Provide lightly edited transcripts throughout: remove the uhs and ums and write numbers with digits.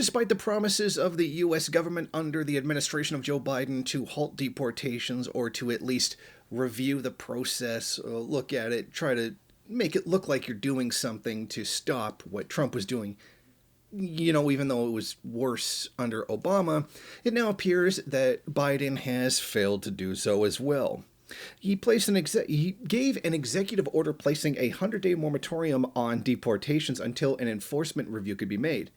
Despite the promises of the U.S. government under the administration of Joe Biden to halt deportations or to at least review the process, look at it, try to make it look like you're doing something to stop what Trump was doing, even though it was worse under Obama, it now appears that Biden has failed to do so as well. He gave an executive order placing a 100-day moratorium on deportations until an enforcement review could be made.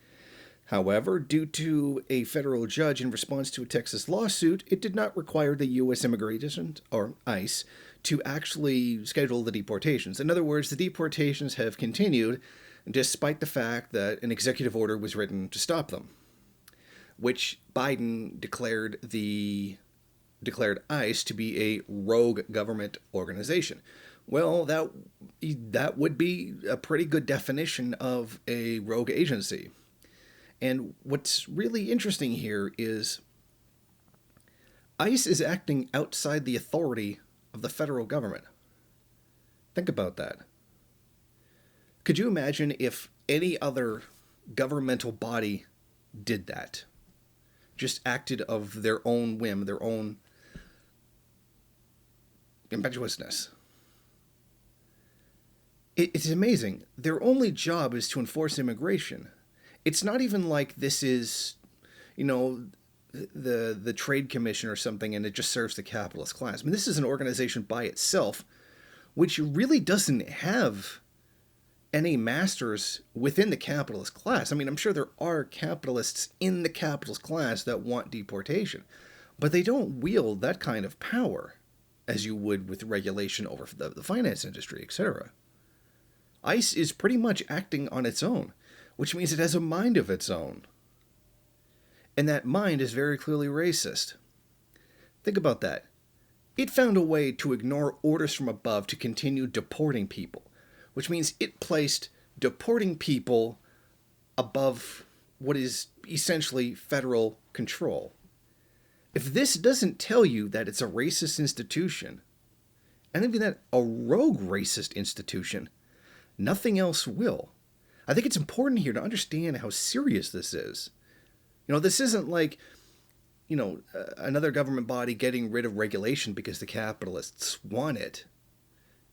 However, due to a federal judge in response to a Texas lawsuit, it did not require the U.S. Immigration, or ICE, to actually schedule the deportations. In other words, the deportations have continued despite the fact that an executive order was written to stop them, which Biden declared ICE to be a rogue government organization. Well, that would be a pretty good definition of a rogue agency. And what's really interesting here is ICE is acting outside the authority of the federal government. Think about that. Could you imagine if any other governmental body did that? Just acted of their own whim, their own impetuousness. It's amazing. Their only job is to enforce immigration. It's not even like this is, the Trade Commission or something, and it just serves the capitalist class. I mean, this is an organization by itself, which really doesn't have any masters within the capitalist class. I mean, I'm sure there are capitalists in the capitalist class that want deportation, but they don't wield that kind of power as you would with regulation over the finance industry, etc. ICE is pretty much acting on its own, which means it has a mind of its own. And that mind is very clearly racist. Think about that. It found a way to ignore orders from above to continue deporting people, which means it placed deporting people above what is essentially federal control. If this doesn't tell you that it's a racist institution, and even that a rogue racist institution, nothing else will. I think it's important here to understand how serious this is. This isn't like, another government body getting rid of regulation because the capitalists want it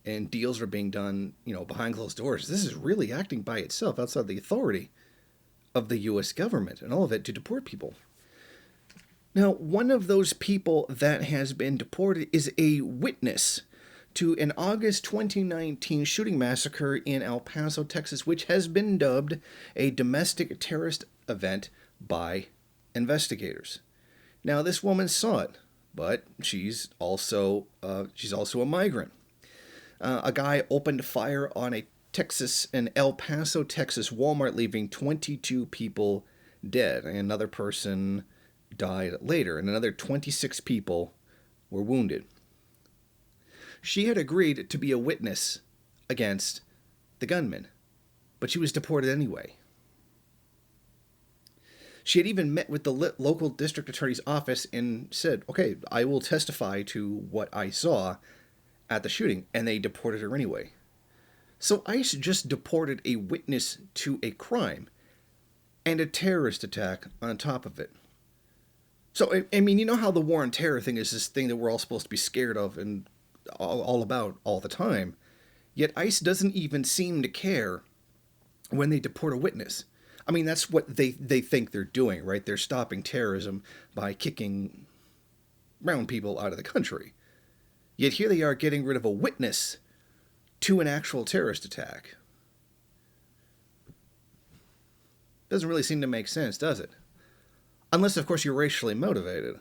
and deals are being done, behind closed doors. This is really acting by itself outside the authority of the U.S. government and all of it to deport people. Now, one of those people that has been deported is a witness to an August 2019 shooting massacre in El Paso, Texas, which has been dubbed a domestic terrorist event by investigators. Now, this woman saw it, but she's also a migrant. A guy opened fire on an El Paso, Texas Walmart, leaving 22 people dead. And another person died later, and another 26 people were wounded. She had agreed to be a witness against the gunman, but she was deported anyway. She had even met with the local district attorney's office and said, okay, I will testify to what I saw at the shooting, and they deported her anyway. So ICE just deported a witness to a crime and a terrorist attack on top of it. So, I mean, you know how the war on terror thing is this thing that we're all supposed to be scared of and all about all the time, yet ICE doesn't even seem to care when they deport a witness. I mean, that's what they think they're doing, right? They're stopping terrorism by kicking brown people out of the country. Yet here they are getting rid of a witness to an actual terrorist attack. Doesn't really seem to make sense, does it? Unless, of course, you're racially motivated.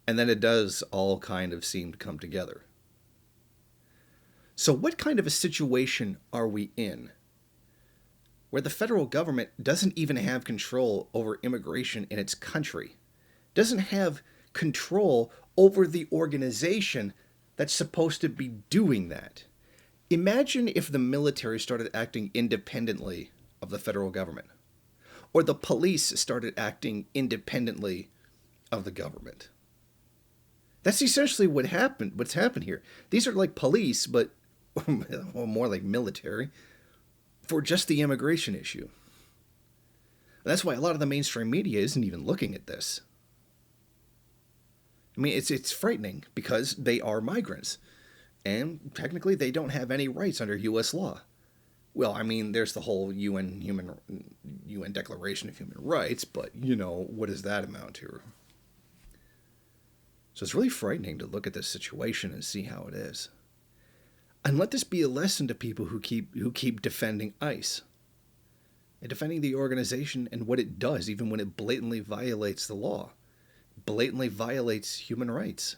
And then it does all kind of seem to come together. So what kind of a situation are we in? Where the federal government doesn't even have control over immigration in its country. Doesn't have control over the organization that's supposed to be doing that. Imagine if the military started acting independently of the federal government. Or the police started acting independently of the government. That's essentially what's happened here. These are like police, but more like military, for just the immigration issue. That's why a lot of the mainstream media isn't even looking at this. I mean, it's frightening because they are migrants, and technically they don't have any rights under U.S. law. Well, I mean, there's the whole UN Declaration of Human Rights, but what does that amount to? So it's really frightening to look at this situation and see how it is. And let this be a lesson to people who keep defending ICE and defending the organization and what it does, even when it blatantly violates the law, blatantly violates human rights.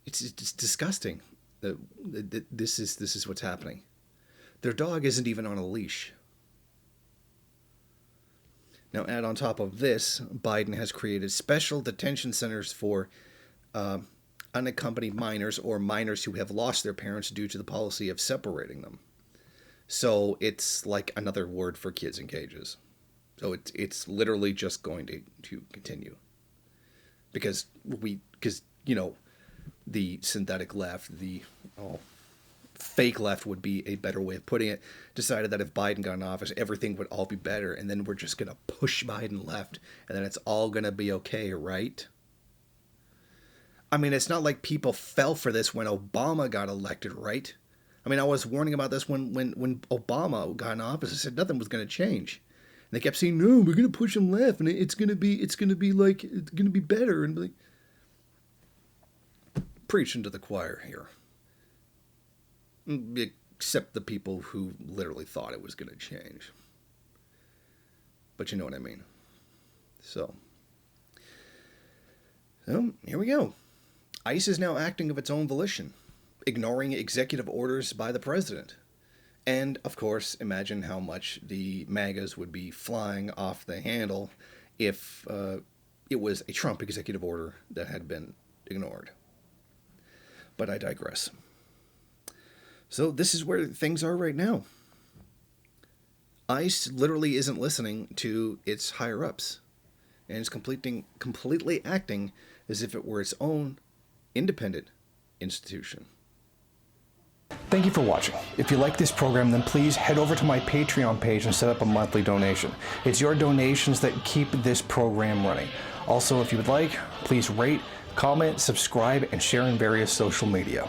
It's disgusting. This is what's happening. Their dog isn't even on a leash. Now, add on top of this, Biden has created special detention centers for unaccompanied minors or minors who have lost their parents due to the policy of separating them. So it's like another word for kids in cages. So it's literally just going to continue. Because the synthetic left, the fake left would be a better way of putting it, decided that if Biden got in office, everything would all be better, and then we're just going to push Biden left, and then it's all going to be okay, right? I mean, it's not like people fell for this when Obama got elected, right? I mean, I was warning about this when Obama got in office. I said nothing was going to change. And they kept saying, no, we're going to push him left, and it's going to be better, and like, preaching to the choir here. Except the people who literally thought it was going to change. But you know what I mean. So here we go. ICE is now acting of its own volition, ignoring executive orders by the president. And, of course, imagine how much the MAGAs would be flying off the handle if it was a Trump executive order that had been ignored. But I digress. So this is where things are right now. ICE literally isn't listening to its higher-ups, and is completely acting as if it were its own independent institution. Thank you for watching. If you like this program, then please head over to my Patreon page and set up a monthly donation. It's your donations that keep this program running. Also, if you would like, please rate, comment, subscribe, and share in various social media.